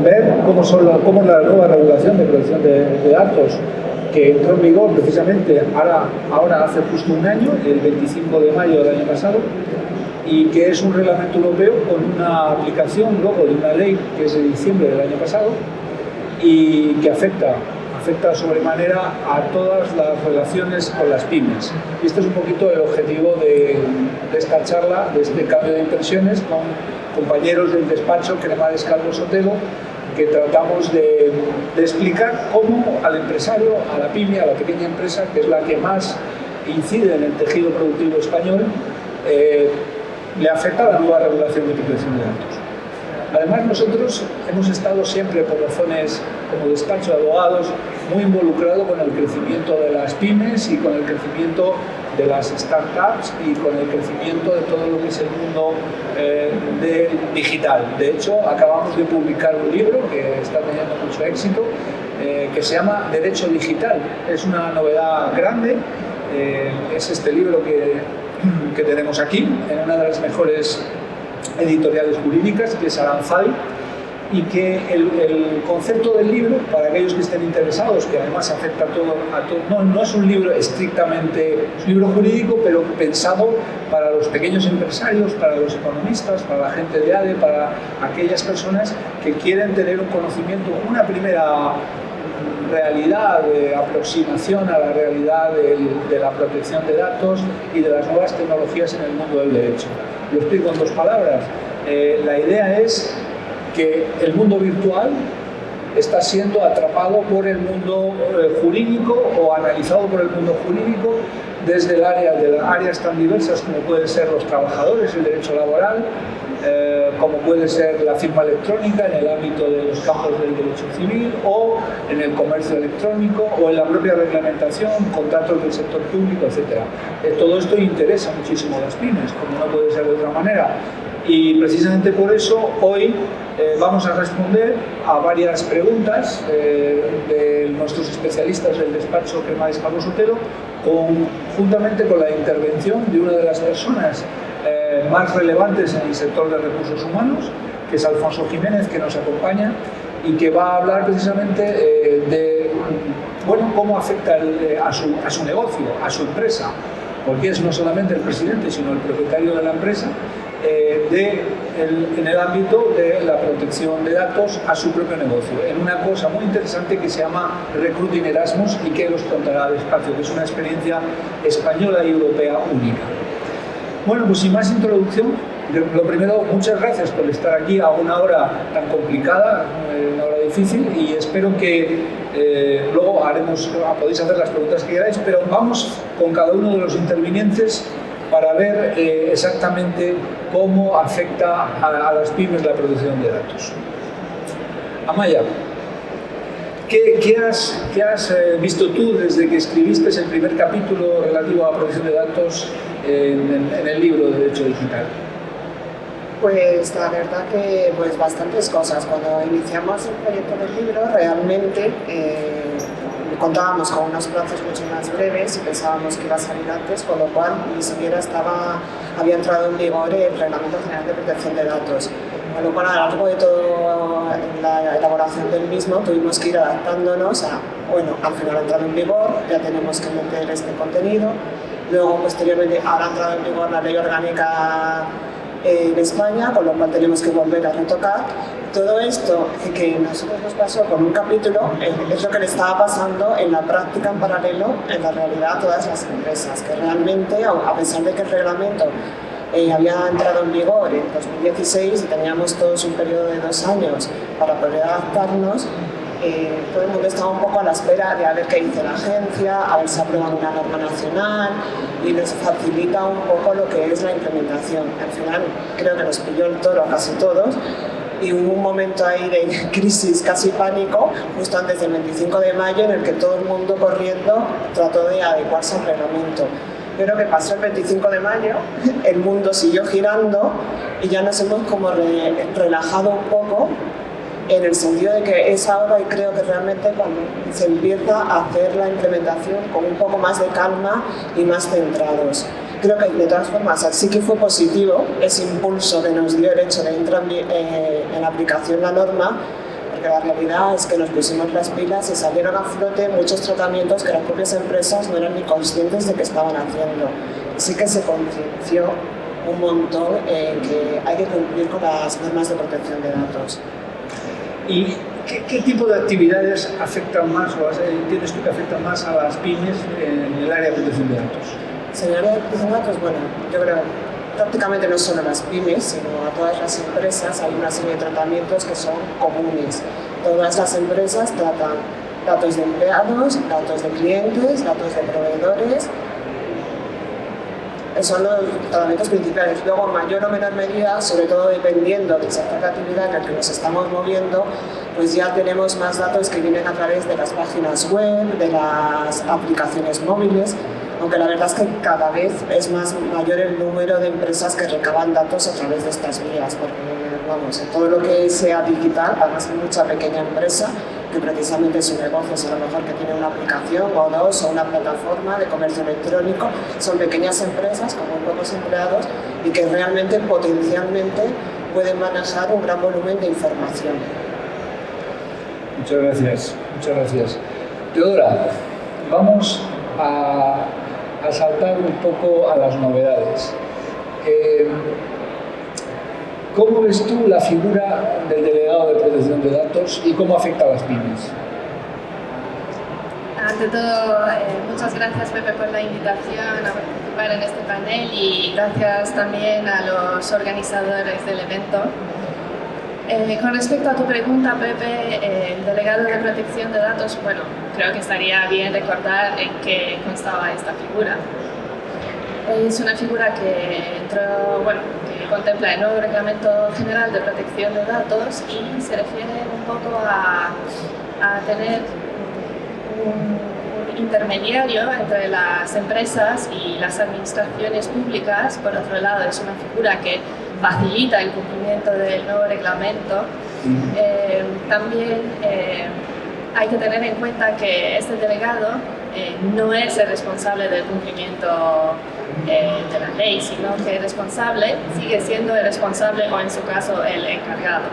ver cómo la nueva regulación de protección de datos, que entró en vigor precisamente ahora hace justo un año, el 25 de mayo del año pasado, y que es un reglamento europeo con una aplicación luego de una ley que es de diciembre del año pasado y que afecta sobremanera a todas las relaciones con las pymes. Y este es un poquito el objetivo de esta charla, de este cambio de impresiones con compañeros del despacho Cremades Calvo Sotelo, que tratamos de explicar cómo al empresario, a la pyme, a la pequeña empresa, que es la que más incide en el tejido productivo español, le afecta la nueva regulación de protección de datos. Además, nosotros hemos estado siempre por razones como despacho de abogados muy involucrados con el crecimiento de las pymes y con el crecimiento de las startups y con el crecimiento de todo lo que es el mundo digital. De hecho, acabamos de publicar un libro que está teniendo mucho éxito, que se llama Derecho Digital. Es una novedad grande, es este libro que tenemos aquí, en una de las mejores editoriales jurídicas, que es Aranzadi, y que el concepto del libro, para aquellos que estén interesados, que además afecta a todo, no es un libro estrictamente, es un libro jurídico, pero pensado para los pequeños empresarios, para los economistas, para la gente de ADE, para aquellas personas que quieren tener un conocimiento, una primera realidad de aproximación a la realidad de la protección de datos y de las nuevas tecnologías en el mundo del derecho. Lo explico en dos palabras. La idea es que el mundo virtual está siendo atrapado por el mundo jurídico o analizado por el mundo jurídico desde el área de las áreas tan diversas como pueden ser los trabajadores, el derecho laboral, como puede ser la firma electrónica en el ámbito de los campos del derecho civil o en el comercio electrónico o en la propia reglamentación, contratos del sector público, etc. Todo esto interesa muchísimo a las pymes, como no puede ser de otra manera. Y precisamente por eso hoy vamos a responder a varias preguntas de nuestros especialistas del despacho Cremades Calvo Sotelo, juntamente con la intervención de una de las personas más relevantes en el sector de recursos humanos, que es Alfonso Jiménez, que nos acompaña y que va a hablar precisamente de cómo afecta a su negocio, a su empresa, porque es no solamente el presidente, sino el propietario de la empresa, en el ámbito de la protección de datos a su propio negocio, en una cosa muy interesante que se llama Recruiting Erasmus y que nos contará despacio, que es una experiencia española y europea única. Bueno, pues sin más introducción, lo primero, muchas gracias por estar aquí a una hora tan complicada, una hora difícil, y espero que luego podéis hacer las preguntas que queráis, pero vamos con cada uno de los intervinientes para ver exactamente cómo afecta a las pymes la protección de datos. Amaya, ¿qué has visto tú desde que escribiste el primer capítulo relativo a la protección de datos en el libro de Derecho Digital? Pues la verdad que bastantes cosas. Cuando iniciamos el proyecto del libro realmente contábamos con unos plazos mucho más breves y pensábamos que iba a salir antes, con lo cual ni siquiera había entrado en vigor el Reglamento General de Protección de Datos. Con lo cual, a lo largo de toda la elaboración del mismo, tuvimos que ir adaptándonos al final ha entrado en vigor, ya tenemos que meter este contenido. Luego, posteriormente, ahora ha entrado en vigor la Ley Orgánica en España, con lo cual tenemos que volver a retocar. Todo esto que a nosotros nos pasó con un capítulo es lo que le estaba pasando en la práctica en paralelo, en la realidad, a todas las empresas, que realmente, a pesar de que el reglamento había entrado en vigor en 2016 y teníamos todos un periodo de 2 años para poder adaptarnos, todo el mundo estaba un poco a la espera de a ver qué dice la agencia, a ver si aprueban una norma nacional y nos facilita un poco lo que es la implementación. Al final creo que nos pilló el toro a casi todos y hubo un momento ahí de crisis, casi pánico, justo antes del 25 de mayo, en el que todo el mundo corriendo trató de adecuarse al reglamento. Pero que pasó el 25 de mayo, el mundo siguió girando y ya nos hemos como relajado un poco, en el sentido de que es ahora y creo que realmente cuando se empieza a hacer la implementación con un poco más de calma y más centrados. Creo que de todas formas sí que fue positivo ese impulso que nos dio el hecho de entrar en aplicación la norma, porque la realidad es que nos pusimos las pilas y salieron a flote muchos tratamientos que las propias empresas no eran ni conscientes de que estaban haciendo. Sí que se conciencia un montón en que hay que cumplir con las normas de protección de datos. ¿Y qué tipo de actividades afectan más o entiendes tú que afectan más a las pymes en el área de protección de datos? En el área de protección de datos, bueno, yo creo prácticamente no solo a las pymes, sino a todas las empresas. Hay una serie de tratamientos que son comunes. Todas las empresas tratan datos de empleados, datos de clientes, datos de proveedores. Esos son los tratamientos principales. Luego, en mayor o menor medida, sobre todo dependiendo del sector de actividad en el que nos estamos moviendo, pues ya tenemos más datos que vienen a través de las páginas web, de las aplicaciones móviles, aunque la verdad es que cada vez es mayor el número de empresas que recaban datos a través de estas vías, porque vamos, en todo lo que sea digital, además hay mucha pequeña empresa que precisamente su negocio es a lo mejor que tiene una aplicación o dos o una plataforma de comercio electrónico, son pequeñas empresas con muy pocos empleados y que realmente potencialmente pueden manejar un gran volumen de información. Muchas gracias, muchas gracias. Teodora, vamos a saltar un poco a las novedades. ¿Cómo ves tú la figura del delegado de protección de datos y cómo afecta a las pymes? Ante todo, muchas gracias, Pepe, por la invitación a participar en este panel y gracias también a los organizadores del evento. Con respecto a tu pregunta, Pepe, el delegado de protección de datos, bueno, creo que estaría bien recordar en qué constaba esta figura. Es una figura que que contempla el nuevo Reglamento General de Protección de Datos y se refiere un poco a tener un intermediario entre las empresas y las administraciones públicas. Por otro lado, es una figura que facilita el cumplimiento del nuevo reglamento. También hay que tener en cuenta que este delegado no es el responsable del cumplimiento de la ley, sino que el responsable sigue siendo el responsable o en su caso el encargado.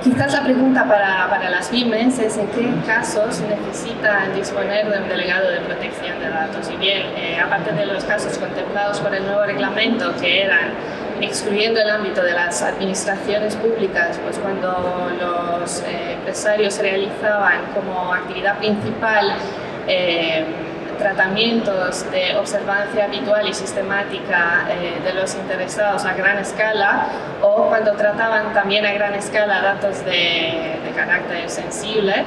Quizás la pregunta para las pymes es en qué casos necesitan disponer de un delegado de protección de datos. Y bien, aparte de los casos contemplados por el nuevo reglamento, que eran excluyendo el ámbito de las administraciones públicas, pues cuando los empresarios realizaban como actividad principal tratamientos de observancia habitual y sistemática de los interesados a gran escala, o cuando trataban también a gran escala datos de carácter sensible.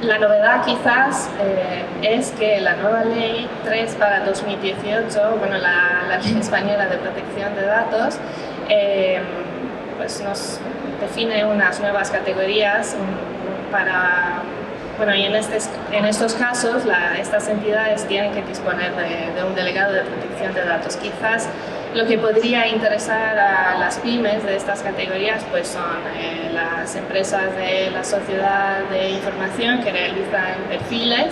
La novedad quizás es que la nueva ley 3/2018, bueno, la ley española de protección de datos, pues nos define unas nuevas categorías para... Bueno, y en estos casos estas entidades tienen que disponer de un delegado de protección de datos. Quizás lo que podría interesar a las pymes de estas categorías pues son las empresas de la sociedad de información que realizan perfiles,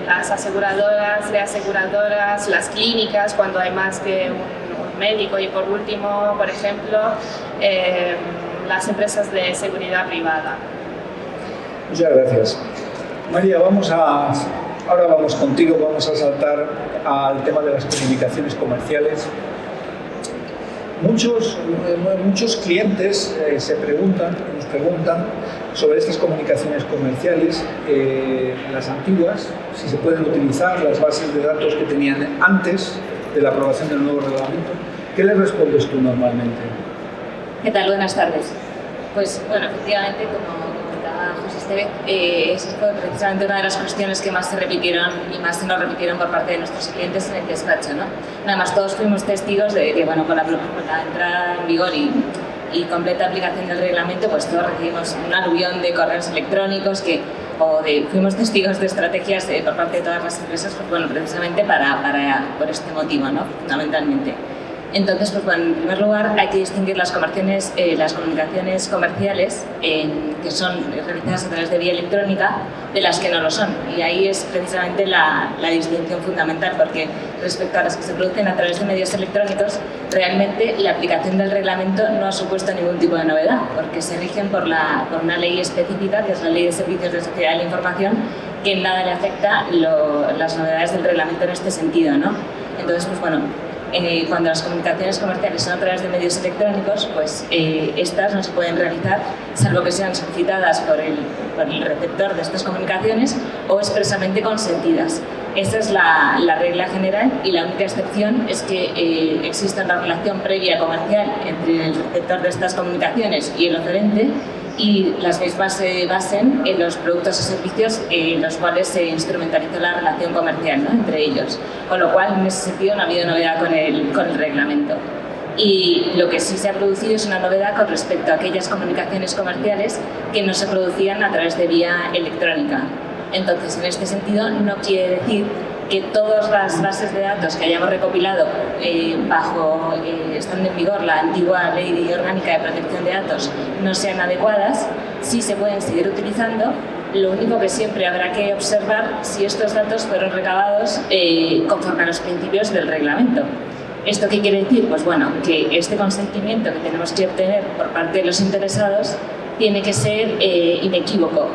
las aseguradoras, reaseguradoras, las clínicas cuando hay más que un médico y por último, por ejemplo, las empresas de seguridad privada. Muchas gracias. María, ahora vamos contigo, vamos a saltar al tema de las comunicaciones comerciales. Muchos clientes nos preguntan sobre estas comunicaciones comerciales, las antiguas, si se pueden utilizar las bases de datos que tenían antes de la aprobación del nuevo reglamento. ¿Qué les respondes tú normalmente? ¿Qué tal? Buenas tardes. Pues bueno, efectivamente, como José Esteve, esa fue precisamente una de las cuestiones que más se repitieron y más se nos repitieron por parte de nuestros clientes en el despacho, ¿no? Además, todos fuimos testigos de que, bueno, con la entrada en vigor y completa aplicación del reglamento, pues todos recibimos un aluvión de correos electrónicos fuimos testigos de estrategias por parte de todas las empresas, pues bueno, precisamente por este motivo, ¿no? Fundamentalmente. Entonces, pues bueno, en primer lugar hay que distinguir las comunicaciones comerciales que son realizadas a través de vía electrónica de las que no lo son. Y ahí es precisamente la distinción fundamental, porque respecto a las que se producen a través de medios electrónicos, realmente la aplicación del reglamento no ha supuesto ningún tipo de novedad, porque se rigen por una ley específica, que es la Ley de Servicios de Sociedad de la Información, que en nada le afecta las novedades del reglamento en este sentido, ¿no? Entonces, pues bueno, cuando las comunicaciones comerciales son a través de medios electrónicos, pues estas no se pueden realizar salvo que sean solicitadas por el receptor de estas comunicaciones o expresamente consentidas. Esa es la regla general, y la única excepción es que exista una relación previa comercial entre el receptor de estas comunicaciones y el oferente, y las mismas se basen en los productos o servicios en los cuales se instrumentalizó la relación comercial, ¿no?, entre ellos. Con lo cual, en ese sentido, no ha habido novedad con el reglamento. Y lo que sí se ha producido es una novedad con respecto a aquellas comunicaciones comerciales que no se producían a través de vía electrónica. Entonces, en este sentido, no quiere decir que todas las bases de datos que hayamos recopilado estando en vigor la antigua Ley Orgánica de Protección de Datos no sean adecuadas. Sí se pueden seguir utilizando, lo único que siempre habrá que observar si estos datos fueron recabados conforme a los principios del reglamento. ¿Esto qué quiere decir? Pues bueno, que este consentimiento que tenemos que obtener por parte de los interesados tiene que ser inequívoco,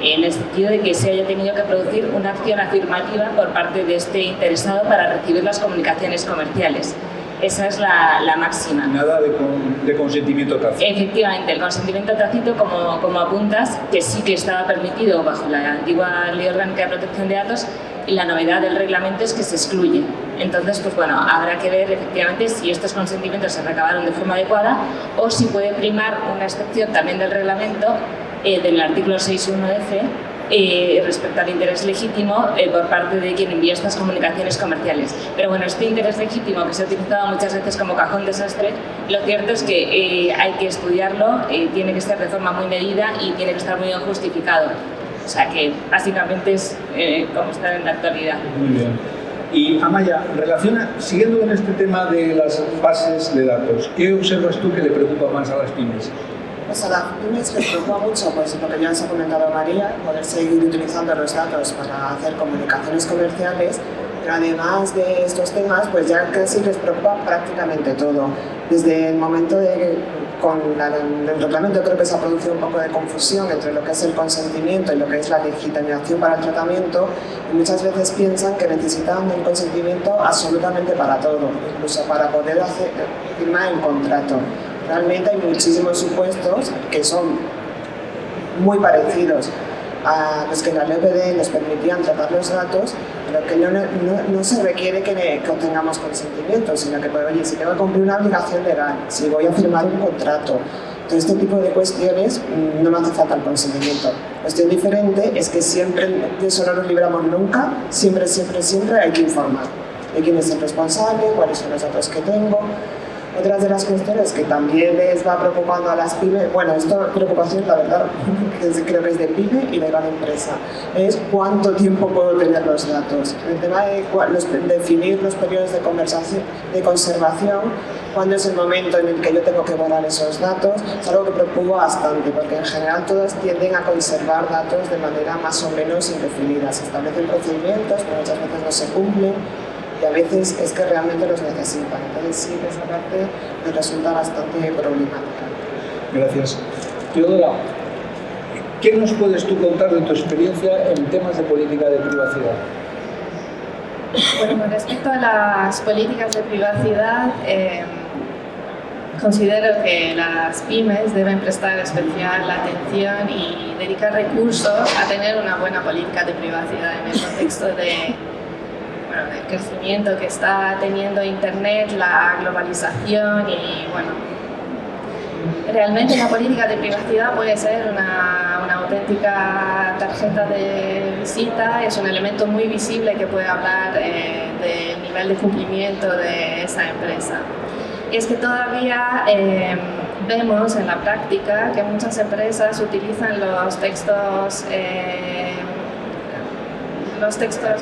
en el sentido de que se haya tenido que producir una acción afirmativa por parte de este interesado para recibir las comunicaciones comerciales. Esa es la máxima. Nada de consentimiento tácito. Efectivamente, el consentimiento tácito, como apuntas, que sí que estaba permitido bajo la antigua Ley Orgánica de Protección de Datos, y la novedad del reglamento es que se excluye. Entonces, pues bueno, habrá que ver efectivamente si estos consentimientos se recabaron de forma adecuada o si puede primar una excepción también del reglamento del artículo 6.1f respecto al interés legítimo por parte de quien envía estas comunicaciones comerciales. Pero bueno, este interés legítimo, que se ha utilizado muchas veces como cajón desastre, lo cierto es que hay que estudiarlo, tiene que ser de forma muy medida y tiene que estar muy bien justificado. O sea que básicamente es como está en la actualidad. Muy bien. Y Amaya, siguiendo con este tema de las bases de datos, ¿qué observas tú que le preocupa más a las pymes? Pues a las pymes les preocupa mucho, pues lo que ya os ha comentado María, poder seguir utilizando los datos para hacer comunicaciones comerciales, pero además de estos temas, pues ya casi les preocupa prácticamente todo. Desde el momento con el reglamento creo que se ha producido un poco de confusión entre lo que es el consentimiento y lo que es la legitimación para el tratamiento, y muchas veces piensan que necesitan un consentimiento absolutamente para todo, incluso para poder firmar el contrato. Realmente hay muchísimos supuestos que son muy parecidos a los que la LPD nos permitían tratar los datos, pero que no se requiere que obtengamos consentimiento, sino que, pues, oye, si tengo que cumplir una obligación legal, si voy a firmar un contrato, todo este tipo de cuestiones no me hace falta el consentimiento. Cuestión diferente es que siempre de eso no nos libramos nunca, siempre hay que informar de quién es el responsable, cuáles son los datos que tengo. Otras de las cuestiones que también les va preocupando a las pymes, bueno, esta preocupación, la verdad, creo que es de pyme y de gran empresa, es cuánto tiempo puedo tener los datos. El tema de definir los periodos de conservación, cuándo es el momento en el que yo tengo que borrar esos datos, es algo que preocupa bastante, porque en general todos tienden a conservar datos de manera más o menos indefinida. Se establecen procedimientos, pero muchas veces no se cumplen, y a veces es que realmente los necesitan. Entonces sí, esa parte me resulta bastante problemática. Gracias. Teodora, ¿qué nos puedes tú contar de tu experiencia en temas de política de privacidad? Bueno, con respecto a las políticas de privacidad, considero que las pymes deben prestar especial atención y dedicar recursos a tener una buena política de privacidad en el contexto del crecimiento que está teniendo Internet, la globalización y, bueno, realmente la política de privacidad puede ser una auténtica tarjeta de visita, es un elemento muy visible que puede hablar del nivel de cumplimiento de esa empresa. Y es que todavía vemos en la práctica que muchas empresas utilizan los textos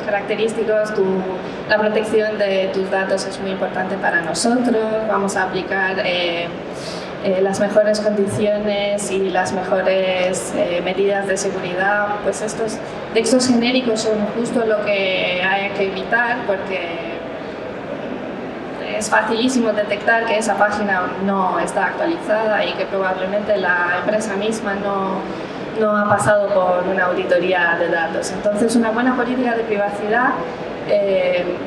característicos, la protección de tus datos es muy importante para nosotros, vamos a aplicar las mejores condiciones y las mejores medidas de seguridad. Pues estos textos genéricos son justo lo que hay que evitar, porque es facilísimo detectar que esa página no está actualizada y que probablemente la empresa misma no ha pasado por una auditoría de datos. Entonces, una buena política de privacidad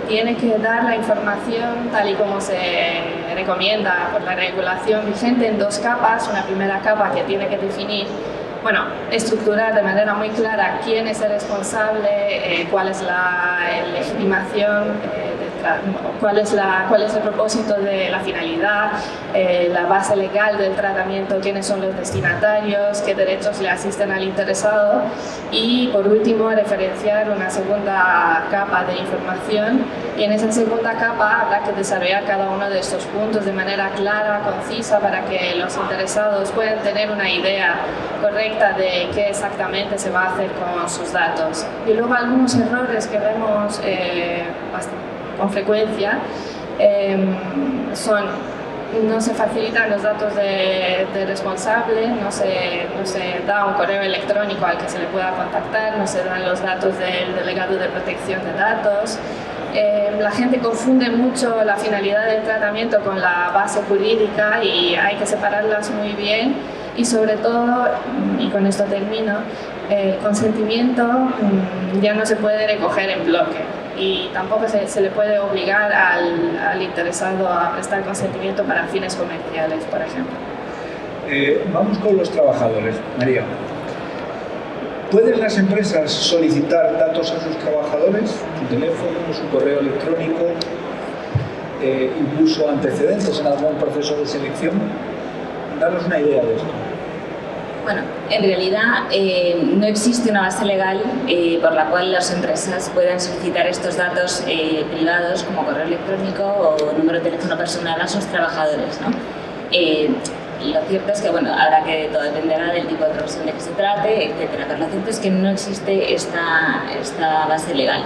tiene que dar la información tal y como se recomienda por la regulación vigente en 2 capas. Una primera capa que tiene que definir, estructurar de manera muy clara quién es el responsable, cuál es la legitimación, cuál es el propósito de la finalidad, la base legal del tratamiento, quiénes son los destinatarios, qué derechos le asisten al interesado, y por último referenciar una segunda capa de información, y en esa segunda capa habrá que desarrollar cada uno de estos puntos de manera clara, concisa, para que los interesados puedan tener una idea correcta de qué exactamente se va a hacer con sus datos. Y luego algunos errores que vemos con frecuencia son: no se facilitan los datos de responsable, no se da un correo electrónico al que se le pueda contactar, no se dan los datos del delegado de protección de datos. La gente confunde mucho la finalidad del tratamiento con la base jurídica y hay que separarlas muy bien. Y sobre todo, y con esto termino, el consentimiento ya no se puede recoger en bloque, y tampoco se le puede obligar al interesado a prestar consentimiento para fines comerciales, por ejemplo. Vamos con los trabajadores. María, ¿pueden las empresas solicitar datos a sus trabajadores? Su teléfono, su correo electrónico, incluso antecedentes en algún proceso de selección. Danos una idea de esto. Bueno, en realidad no existe una base legal por la cual las empresas puedan solicitar estos datos privados como correo electrónico o número de teléfono personal a sus trabajadores, ¿no? Lo cierto es que, habrá que todo dependerá del tipo de profesión de que se trate, etcétera, pero lo cierto es que no existe esta base legal.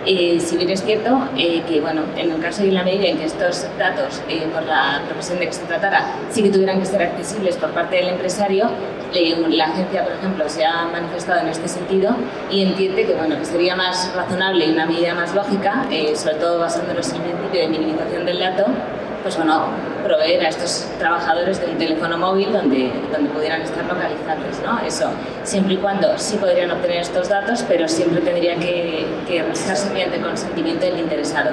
Si bien es cierto que, en el caso y en la medida en que estos datos, por la profesión de que se tratara, sí que tuvieran que ser accesibles por parte del empresario, la agencia, por ejemplo, se ha manifestado en este sentido y entiende que sería más razonable y una medida más lógica, sobre todo basándonos en el principio de minimización del dato, proveer a estos trabajadores de un teléfono móvil donde pudieran estar localizables, ¿no? Eso, siempre y cuando sí podrían obtener estos datos, pero siempre tendría que realizarse mediante consentimiento del interesado.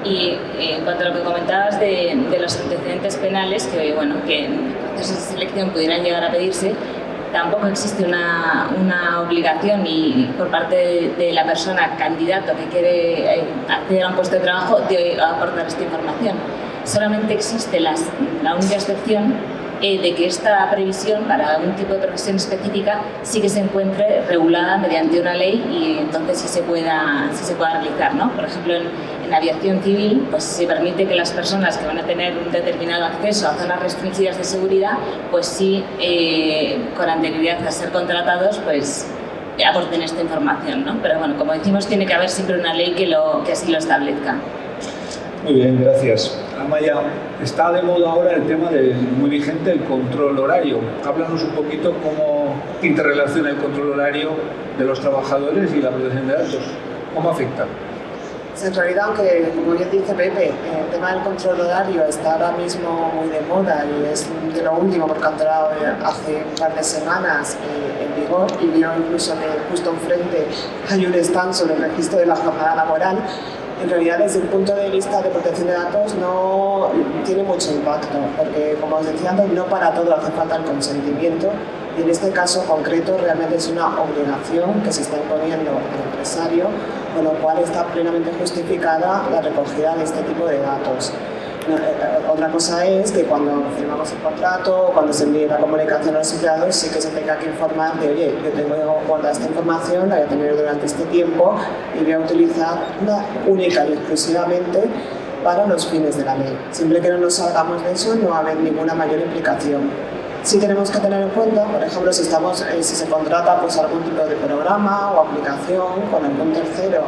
Y en cuanto a lo que comentabas de los antecedentes penales, que en procesos de selección pudieran llegar a pedirse, tampoco existe una obligación por parte de la persona candidato que quiere acceder a un puesto de trabajo de aportar esta información. Solamente existe la única excepción de que esta previsión para un tipo de profesión específica sí que se encuentre regulada mediante una ley y entonces sí se pueda realizar, ¿no? Por ejemplo, en aviación civil se permite que las personas que van a tener un determinado acceso a zonas restringidas de seguridad, sí, con anterioridad a ser contratados, aporten esta información, ¿no? Pero como decimos, tiene que haber siempre una ley que así lo establezca. Muy bien, gracias. Amaya, está de moda ahora el tema muy vigente, el control horario. Háblanos un poquito cómo interrelaciona el control horario de los trabajadores y la protección de datos. ¿Cómo afecta? En realidad, aunque como bien dice Pepe, el tema del control horario está ahora mismo muy de moda y es de lo último porque ha entrado hace un par de semanas en vigor, y veo incluso que justo enfrente hay un stand sobre el registro de la jornada laboral. En realidad, desde el punto de vista de protección de datos, no tiene mucho impacto, porque, como os decía antes, no para todo hace falta el consentimiento, y en este caso concreto realmente es una obligación que se está imponiendo al empresario, con lo cual está plenamente justificada la recogida de este tipo de datos. Otra cosa es que cuando firmamos el contrato, cuando se envíe la comunicación a los empleados, sí que se tenga que informar de, oye, yo tengo guardada esta información, la voy a tener durante este tiempo y voy a utilizarla única y exclusivamente para los fines de la ley. Siempre que no nos salgamos de eso, no va a haber ninguna mayor implicación. Sí tenemos que tener en cuenta, por ejemplo, si se contrata algún tipo de programa o aplicación con algún tercero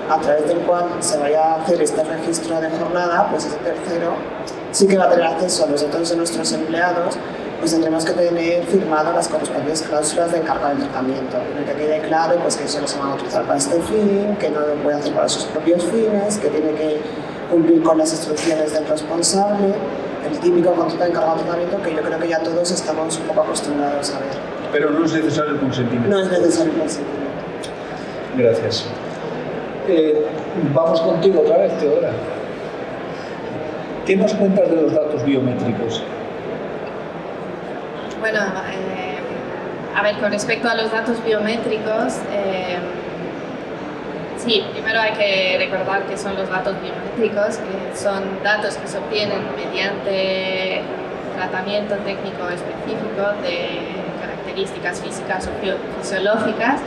a través del cual se vaya a hacer este registro de jornada, pues ese tercero sí que va a tener acceso a los datos de nuestros empleados, pues tendremos que tener firmado las correspondientes cláusulas de encargo del tratamiento, en el que quede claro pues, que solo se van a utilizar para este fin, que no lo puede hacer para sus propios fines, que tiene que cumplir con las instrucciones del responsable, el típico contrato de encargo de tratamiento que yo creo que ya todos estamos un poco acostumbrados a ver. Pero no es necesario el consentimiento. No es necesario el consentimiento. Gracias. Vamos contigo otra vez, Teodora. ¿Qué nos cuentas de los datos biométricos? Bueno, a ver, con respecto a los datos biométricos, sí, primero hay que recordar qué son los datos biométricos, que son datos que se obtienen mediante tratamiento técnico específico de características físicas o fisiológicas,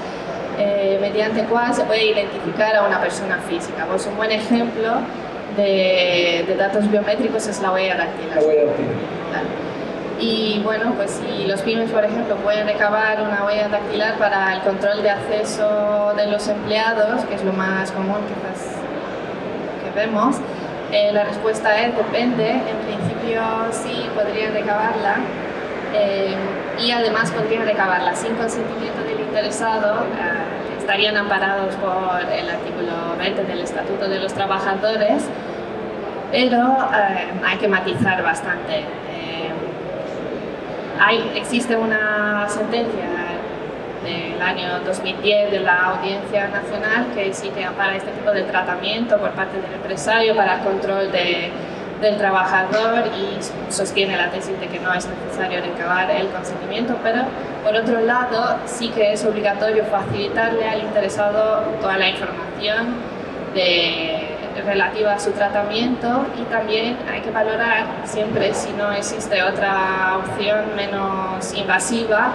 mediante el cual se puede identificar a una persona física. Pues un buen ejemplo de datos biométricos es la huella dactilar. La huella dactilar. Claro. Y bueno, pues si los pymes, por ejemplo, pueden recabar una huella dactilar para el control de acceso de los empleados, que es lo más común quizás que vemos, la respuesta es depende. En principio sí podrían recabarla y además podrían recabarla sin consentimiento del interesado. Estarían amparados por el artículo 20 del Estatuto de los Trabajadores, pero hay que matizar bastante. Existe una sentencia del año 2010 de la Audiencia Nacional que sí que ampara este tipo de tratamiento por parte del empresario para el control del trabajador y sostiene la tesis de que no es necesario recabar el consentimiento, pero por otro lado sí que es obligatorio facilitarle al interesado toda la información relativa a su tratamiento, y también hay que valorar siempre si no existe otra opción menos invasiva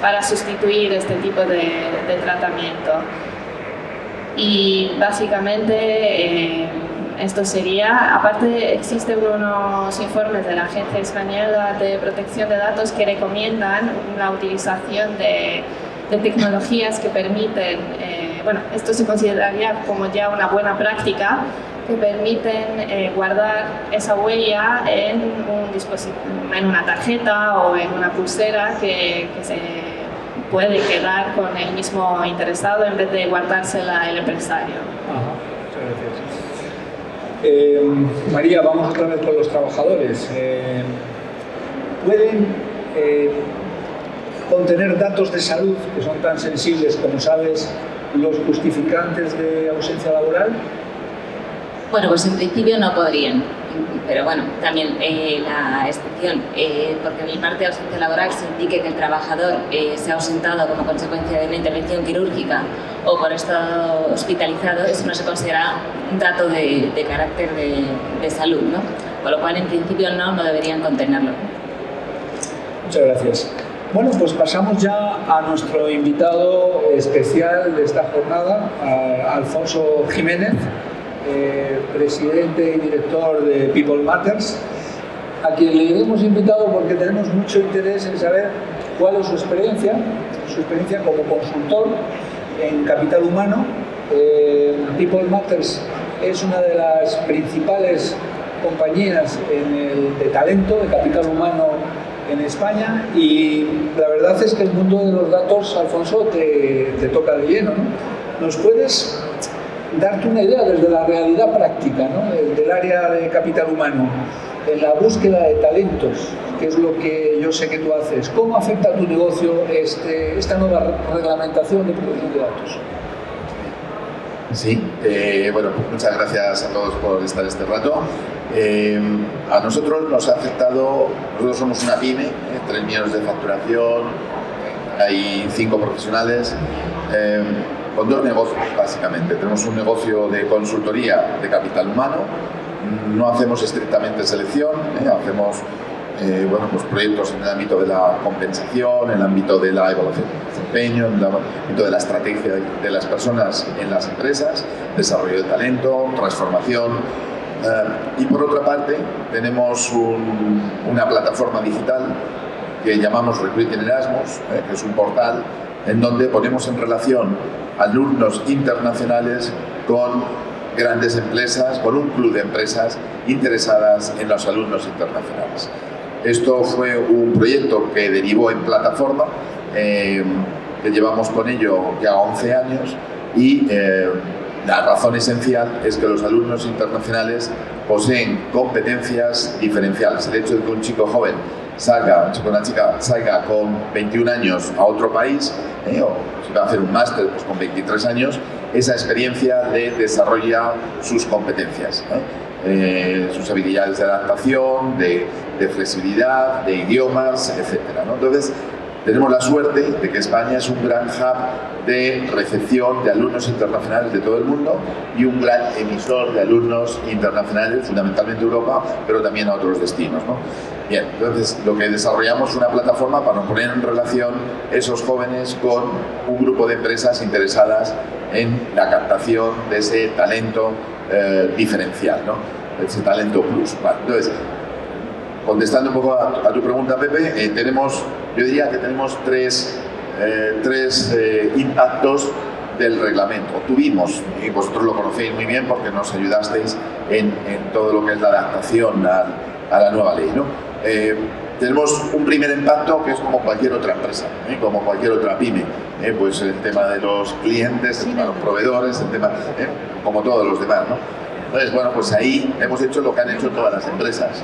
para sustituir este tipo de tratamiento. Y básicamente esto sería, aparte existen unos informes de la Agencia Española de Protección de Datos que recomiendan la utilización de tecnologías que permiten, bueno, esto se consideraría como ya una buena práctica, que permiten guardar esa huella en un dispositivo, en una tarjeta o en una pulsera que se puede quedar con el mismo interesado en vez de guardársela el empresario. Ajá, muchas gracias. María, vamos otra vez con los trabajadores. ¿Pueden contener datos de salud que son tan sensibles como sabes los justificantes de ausencia laboral? Bueno, pues en principio no podrían, pero bueno, también la excepción, porque en el parte de ausencia laboral se indique que el trabajador se ha ausentado como consecuencia de una intervención quirúrgica o por estado hospitalizado, eso no se considera un dato de carácter de salud, ¿no? Con lo cual en principio no deberían contenerlo. Muchas gracias. Bueno, pues pasamos ya a nuestro invitado especial de esta jornada, a Alfonso Jiménez, presidente y director de People Matters, a quien le hemos invitado porque tenemos mucho interés en saber cuál es su experiencia como consultor en capital humano. People Matters es una de las principales compañías de talento, de capital humano en España, y la verdad es que el mundo de los datos, Alfonso, te toca de lleno, ¿no? ¿Nos puedes darte una idea desde la realidad práctica, ¿no? del área de capital humano, en la búsqueda de talentos, que es lo que yo sé que tú haces? ¿Cómo afecta a tu negocio esta nueva reglamentación de protección de datos? Sí, bueno, pues muchas gracias a todos por estar este rato. A nosotros nos ha afectado, nosotros somos una pyme, 3 millones de facturación, hay 5 profesionales, con 2 negocios básicamente. Tenemos un negocio de consultoría de capital humano, no hacemos estrictamente selección, hacemos bueno, pues proyectos en el ámbito de la compensación, en el ámbito de la evaluación de desempeño, en el ámbito de la estrategia de las personas en las empresas, desarrollo de talento, transformación. Y por otra parte tenemos una plataforma digital que llamamos Recruiting Erasmus, que es un portal en donde ponemos en relación alumnos internacionales con grandes empresas, con un club de empresas interesadas en los alumnos internacionales. Esto fue un proyecto que derivó en plataforma, que llevamos con ello ya 11 años y la razón esencial es que los alumnos internacionales poseen competencias diferenciales. El hecho de que un chico joven salga, una chica salga con 21 años a otro país, o si va a hacer un máster pues con 23 años, esa experiencia le desarrolla sus competencias, sus habilidades de adaptación, de flexibilidad, de idiomas, etc., ¿no? Entonces, tenemos la suerte de que España es un gran hub de recepción de alumnos internacionales de todo el mundo y un gran emisor de alumnos internacionales, fundamentalmente Europa, pero también a otros destinos, ¿no? Bien, entonces lo que desarrollamos es una plataforma para poner en relación esos jóvenes con un grupo de empresas interesadas en la captación de ese talento diferencial, ¿no? Ese talento plus. Vale, entonces, contestando un poco a tu pregunta, Pepe, yo diría que tenemos tres impactos del reglamento. Tuvimos, y vosotros lo conocéis muy bien porque nos ayudasteis en todo lo que es la adaptación a la nueva ley, ¿no? Tenemos un primer impacto que es como cualquier otra empresa, como cualquier otra pyme, pues el tema de los clientes, el tema de los proveedores, el tema, como todos los demás, ¿no? Entonces, bueno, pues ahí hemos hecho lo que han hecho todas las empresas,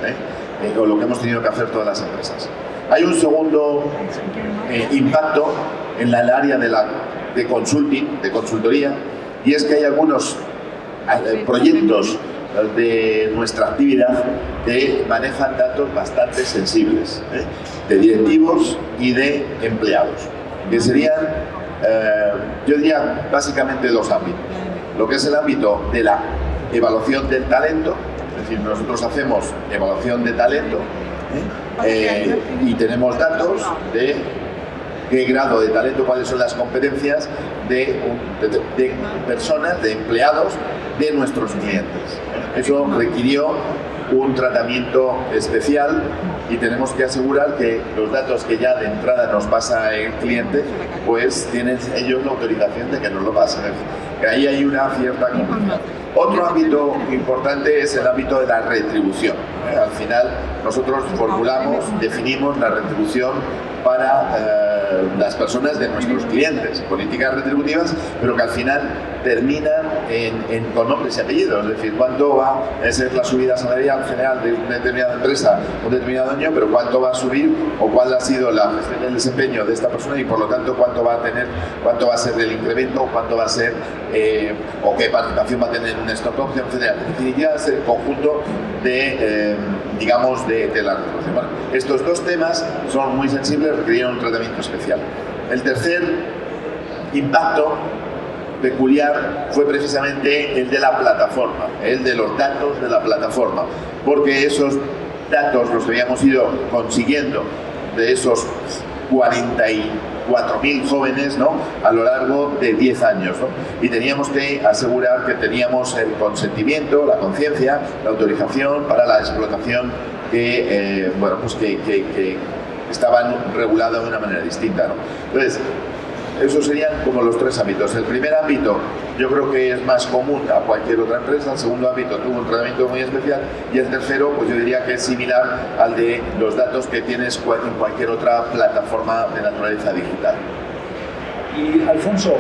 o lo que hemos tenido que hacer todas las empresas. Hay un segundo impacto en el área de consulting, de consultoría, y es que hay algunos proyectos de nuestra actividad que manejan datos bastante sensibles, de directivos y de empleados, que serían, yo diría, básicamente dos ámbitos. Lo que es el ámbito de la evaluación del talento, es decir, nosotros hacemos evaluación de talento y tenemos datos de qué grado de talento, cuáles son las competencias de personas, de empleados de nuestros clientes. Eso requirió un tratamiento especial y tenemos que asegurar que los datos que ya de entrada nos pasa el cliente, pues tienen ellos la autorización de que nos lo pasen. Es decir, que ahí hay una cierta complejidad. Otro ámbito importante es el ámbito de la retribución. Al final nosotros formulamos, definimos la retribución para las personas de nuestros clientes, políticas retributivas, pero que al final terminan con nombres y apellidos, es decir, cuánto va a ser la subida salarial general de una determinada empresa un determinado año, pero cuánto va a subir o cuál ha sido el desempeño de esta persona y por lo tanto cuánto va a tener, cuánto va a ser el incremento, cuánto va a ser o qué participación va a tener en una stock option, etc. En definitiva, es el conjunto de, digamos, de la retribución. Bueno, estos dos temas son muy sensibles, requirieron un tratamiento especial. El tercer impacto peculiar fue precisamente el de la plataforma, el de los datos de la plataforma, porque esos datos los habíamos ido consiguiendo de esos 44.000 jóvenes, ¿no?, a lo largo de 10 años, ¿no? Y teníamos que asegurar que teníamos el consentimiento, la conciencia, la autorización para la explotación que, bueno, pues que estaban reguladas de una manera distinta, ¿no? Entonces, esos serían como los tres ámbitos. El primer ámbito yo creo que es más común a cualquier otra empresa, el segundo ámbito tuvo un tratamiento muy especial y el tercero pues yo diría que es similar al de los datos que tienes en cualquier otra plataforma de naturaleza digital. Y Alfonso,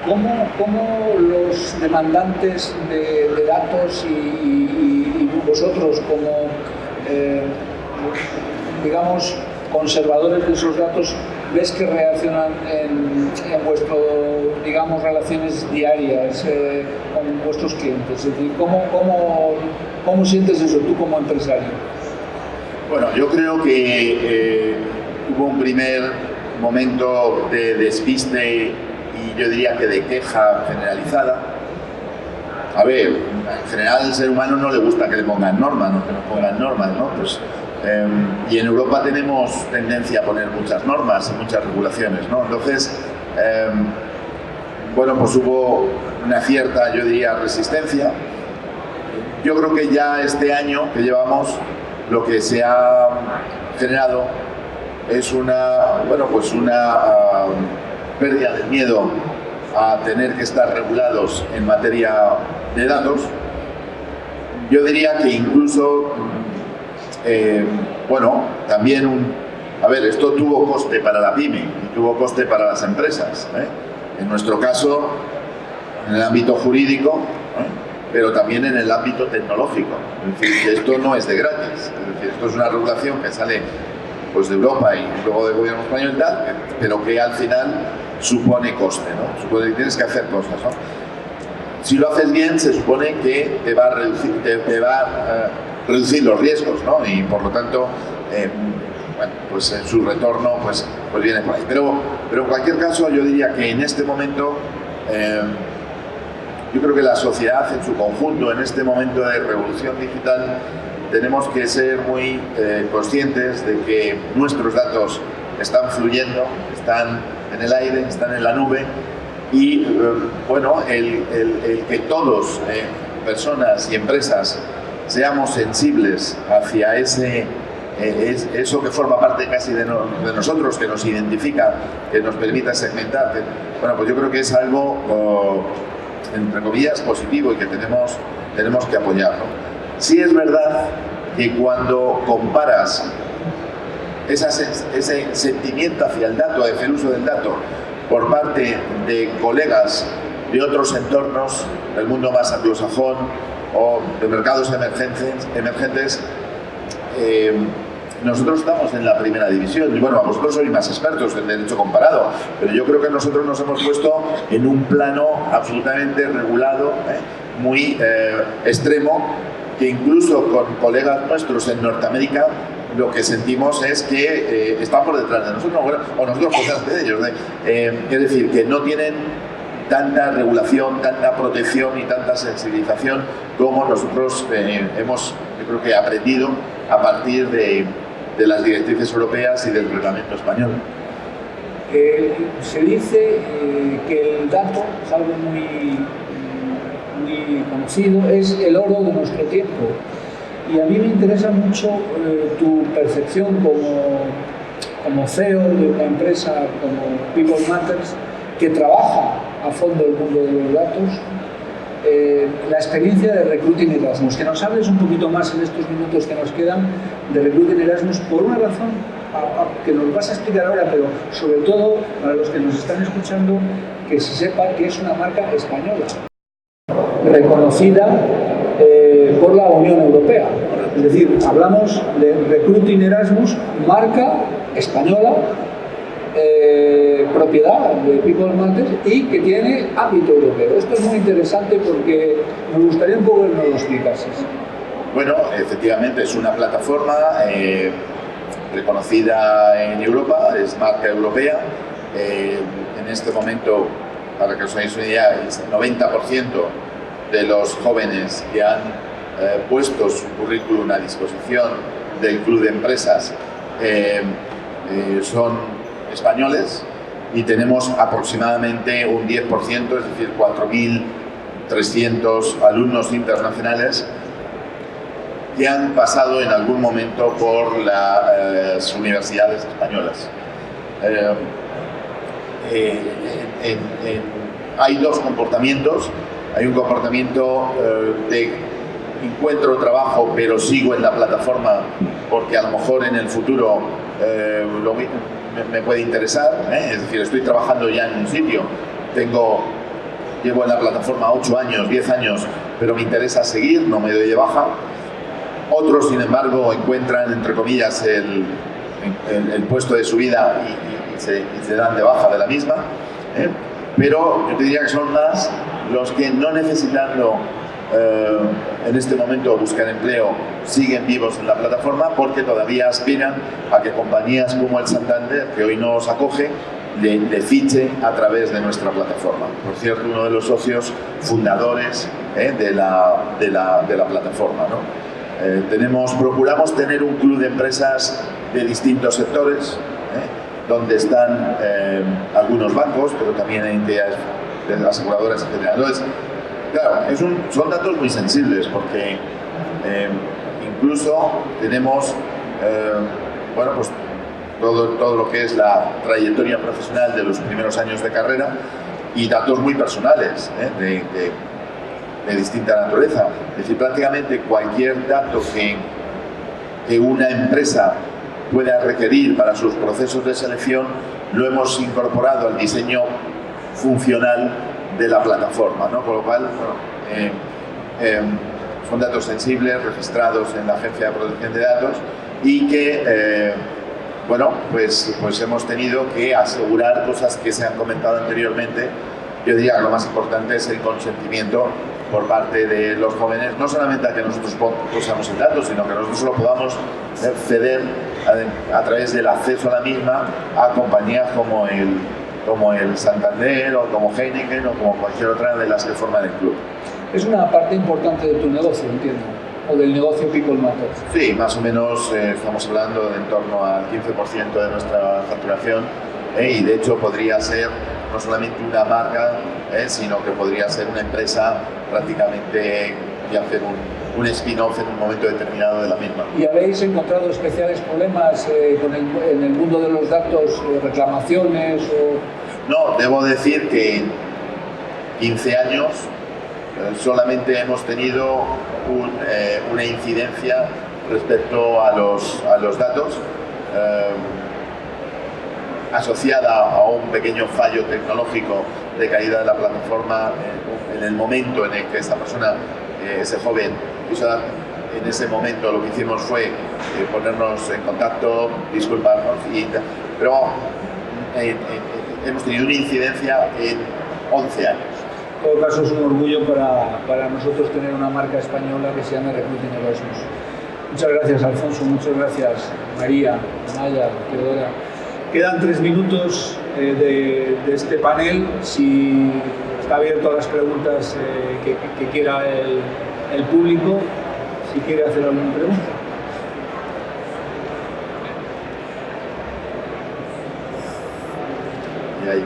¿cómo los demandantes de datos y vosotros como, digamos, conservadores de esos datos, ves que reaccionan en vuestro, digamos, relaciones diarias con vuestros clientes? Es decir, ¿cómo sientes eso tú como empresario? Bueno, yo creo que hubo un primer momento de despiste y yo diría que de queja generalizada. A ver, en general al ser humano no le gusta que le pongan normas, ¿no? Que nos pongan normas, ¿no? Pues, y en Europa tenemos tendencia a poner muchas normas y muchas regulaciones, ¿no? Entonces, bueno, pues hubo una cierta, yo diría, resistencia. Yo creo que ya este año que llevamos, lo que se ha generado es una, bueno, pues una pérdida del miedo a tener que estar regulados en materia de datos. Yo diría que incluso, bueno, también a ver, esto tuvo coste para la pyme y tuvo coste para las empresas, En nuestro caso, en el ámbito jurídico, pero también en el ámbito tecnológico. Es decir, que esto no es de gratis. Es decir, esto es una regulación que sale pues, de Europa y luego del gobierno español y tal, pero que al final supone coste, ¿no? Supone que tienes que hacer cosas, ¿no? Si lo haces bien, se supone que te va a reducir los riesgos, ¿no? Y por lo tanto, bueno, pues en su retorno pues viene por ahí. Pero en cualquier caso, yo diría que en este momento, yo creo que la sociedad en su conjunto, en este momento de revolución digital, tenemos que ser muy conscientes de que nuestros datos están fluyendo, están en el aire, están en la nube y, bueno, el que todos, personas y empresas, seamos sensibles hacia eso que forma parte casi de nosotros, que nos identifica, que nos permita segmentar, bueno, pues yo creo que es algo, entre comillas, positivo y que tenemos que apoyarlo. Sí es verdad que cuando comparas ese sentimiento hacia el dato, hacia el uso del dato, por parte de colegas de otros entornos, del mundo más anglosajón o de mercados emergentes, nosotros estamos en la primera división. Y bueno, vosotros sois más expertos en derecho comparado, pero yo creo que nosotros nos hemos puesto en un plano absolutamente regulado, muy extremo, que incluso con colegas nuestros en Norteamérica lo que sentimos es que están por detrás de nosotros, bueno, o nosotros por detrás de ellos. Es decir, que no tienen tanta regulación, tanta protección y tanta sensibilización como nosotros hemos, yo creo que, aprendido a partir de las directrices europeas y del reglamento español. Se dice que el dato, es algo muy conocido, es el oro de nuestro tiempo. Y a mí me interesa mucho tu percepción como CEO de una empresa como People Matters, que trabaja a fondo el mundo de los datos, la experiencia de Recruiting Erasmus. Que nos hables un poquito más en estos minutos que nos quedan de Recruiting Erasmus, por una razón que nos vas a explicar ahora, pero sobre todo para los que nos están escuchando, que se sepa que es una marca española, reconocida por la Unión Europea. Es decir, hablamos de Recruiting Erasmus, marca española, propiedad de People Matters y que tiene ámbito europeo. Esto es muy interesante porque me gustaría un poco que nos lo explicases. Bueno, efectivamente es una plataforma reconocida en Europa, es marca europea. En este momento, para que os hagáis una idea, el 90% de los jóvenes que han puesto su currículum a disposición del Club de Empresas son españoles y tenemos aproximadamente un 10%, es decir, 4.300 alumnos internacionales que han pasado en algún momento por las universidades españolas. Hay dos comportamientos. Hay un comportamiento de encuentro trabajo, pero sigo en la plataforma porque a lo mejor en el futuro me puede interesar, es decir, estoy trabajando ya en un sitio, llevo en la plataforma 8 años, 10 años, pero me interesa seguir, no me doy de baja. Otros, sin embargo, encuentran, entre comillas, el puesto de su vida y se dan de baja de la misma, pero yo te diría que son más los que, no necesitando en este momento buscar empleo, siguen vivos en la plataforma porque todavía aspiran a que compañías como el Santander, que hoy nos acoge, le fiche a través de nuestra plataforma. Por cierto, uno de los socios fundadores de la plataforma, ¿no? Procuramos tener un club de empresas de distintos sectores, donde están algunos bancos, pero también hay entidades de las aseguradoras y generadores. Claro, son datos muy sensibles porque incluso tenemos bueno, pues todo lo que es la trayectoria profesional de los primeros años de carrera y datos muy personales, de distinta naturaleza. Es decir, prácticamente cualquier dato que una empresa pueda requerir para sus procesos de selección lo hemos incorporado al diseño funcional de la plataforma, ¿no? Con lo cual, son datos sensibles registrados en la Agencia de Protección de Datos y que, pues hemos tenido que asegurar cosas que se han comentado anteriormente. Yo diría que lo más importante es el consentimiento por parte de los jóvenes, no solamente a que nosotros posamos el dato, sino que nosotros lo podamos ceder a través del acceso a la misma a compañías como el Santander o como Heineken o como cualquier otra de las que forman el club. Es una parte importante de tu negocio, entiendo, o del negocio People Matter. Sí, más o menos estamos hablando de en torno al 15% de nuestra facturación y de hecho podría ser no solamente una marca, sino que podría ser una empresa prácticamente y hacer un spin-off en un momento determinado de la misma. ¿Y habéis encontrado especiales problemas en el mundo de los datos, reclamaciones o...? No, debo decir que en 15 años solamente hemos tenido una incidencia respecto a los datos asociada a un pequeño fallo tecnológico de caída de la plataforma en el momento en el que esa persona, ese joven, en ese momento lo que hicimos fue ponernos en contacto, disculparnos, pero hemos tenido una incidencia en 11 años. En todo caso es un orgullo para nosotros tener una marca española que se llama Recruiting Erasmus. Muchas gracias, Alfonso, muchas gracias, María, Amaya, Teodora. Quedan 3 minutos de este panel. Si está abierto a las preguntas que quiera el público, si quiere hacer alguna pregunta. Y ahí.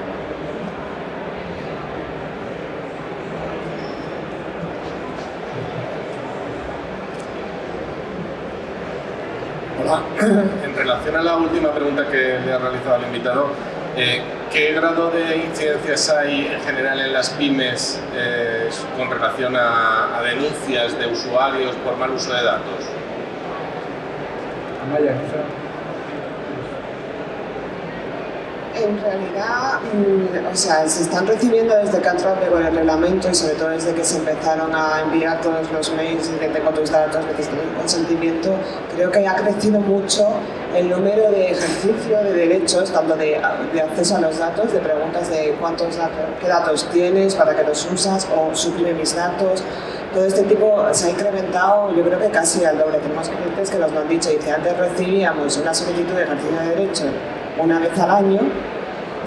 Hola. En relación a la última pregunta que le ha realizado el invitado, ¿qué grado de incidencias hay en general en las pymes con relación a denuncias de usuarios por mal uso de datos? Amaya, quizá. En realidad, se están recibiendo desde que ha entrado en vigor el reglamento y sobre todo desde que se empezaron a enviar todos los mails y que tengo tus datos, necesito el consentimiento, creo que ha crecido mucho el número de ejercicio de derechos, tanto de acceso a los datos, de preguntas de qué datos tienes, para qué los usas o suprime mis datos. Todo este tipo se ha incrementado, yo creo que casi al doble. Tenemos clientes que nos lo han dicho, y antes recibíamos una solicitud de ejercicio de derecho una vez al año,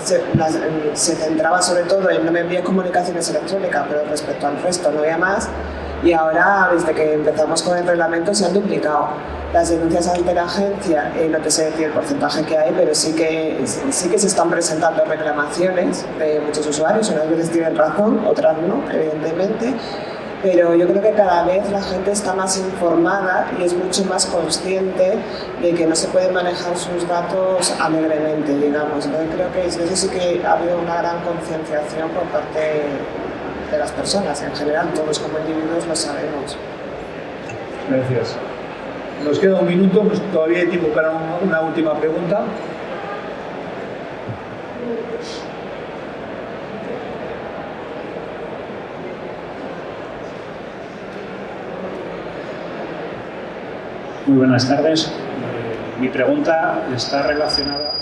se centraba sobre todo en no me envíes comunicaciones electrónicas, pero respecto al resto no había más, y ahora desde que empezamos con el reglamento se han duplicado las denuncias ante la agencia. No te sé decir el porcentaje que hay, pero sí que se están presentando reclamaciones de muchos usuarios. Unas veces tienen razón, otras no, evidentemente. Pero yo creo que cada vez la gente está más informada y es mucho más consciente de que no se pueden manejar sus datos alegremente, digamos. Entonces creo que eso sí que ha habido una gran concienciación por parte de las personas. En general, todos como individuos lo sabemos. Gracias. Nos queda 1 minuto, todavía hay tiempo para una última pregunta. Muy buenas tardes. Mi pregunta está relacionada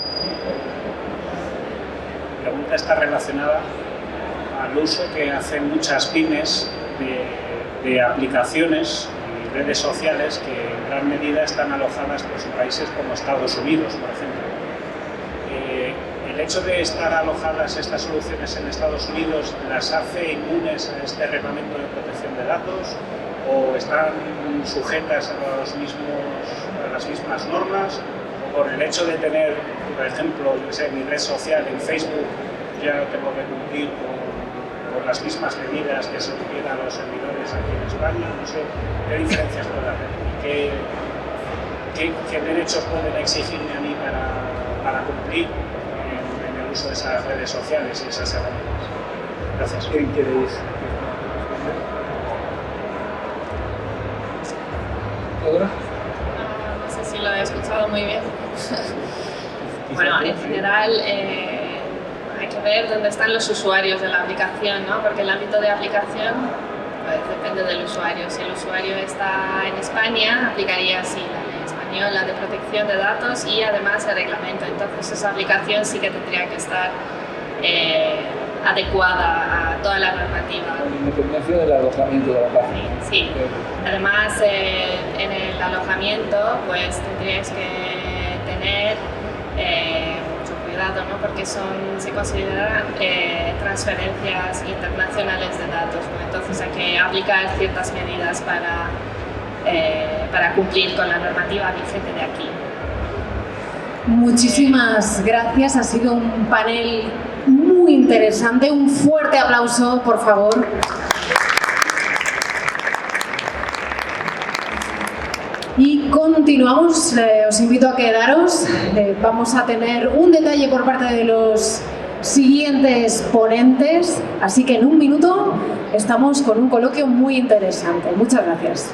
al uso que hacen muchas pymes de aplicaciones y redes sociales que en gran medida están alojadas en países como Estados Unidos, por ejemplo. ¿El hecho de estar alojadas estas soluciones en Estados Unidos las hace inmunes a este reglamento de protección de datos? ¿O están sujetas a las mismas normas? ¿O por el hecho de tener, por ejemplo, mi red social en Facebook, ya tengo que cumplir con las mismas medidas que se requieren a los servidores aquí en España? No sé, ¿qué diferencias puede haber? ¿Qué derechos pueden exigirme a mí para cumplir en el uso de esas redes sociales y esas herramientas? Gracias. ¿Quién queréis? ¿Teodora? No sé si lo he escuchado muy bien. Bueno, en general hay que ver dónde están los usuarios de la aplicación, ¿no? Porque el ámbito de aplicación pues, depende del usuario. Si el usuario está en España, aplicaría así la ley española de protección de datos y además el reglamento. Entonces esa aplicación sí que tendría que estar adecuada a toda la normativa. Con independencia del alojamiento de la página. Sí. Además, en el alojamiento, pues tendríais que tener mucho cuidado, ¿no? Porque se consideran transferencias internacionales de datos, ¿no? Entonces hay que aplicar ciertas medidas para cumplir con la normativa vigente de aquí. Muchísimas gracias, ha sido un panel muy interesante. Un fuerte aplauso, por favor. Y continuamos, os invito a quedaros. Vamos a tener un detalle por parte de los siguientes ponentes, así que en un minuto estamos con un coloquio muy interesante. Muchas gracias.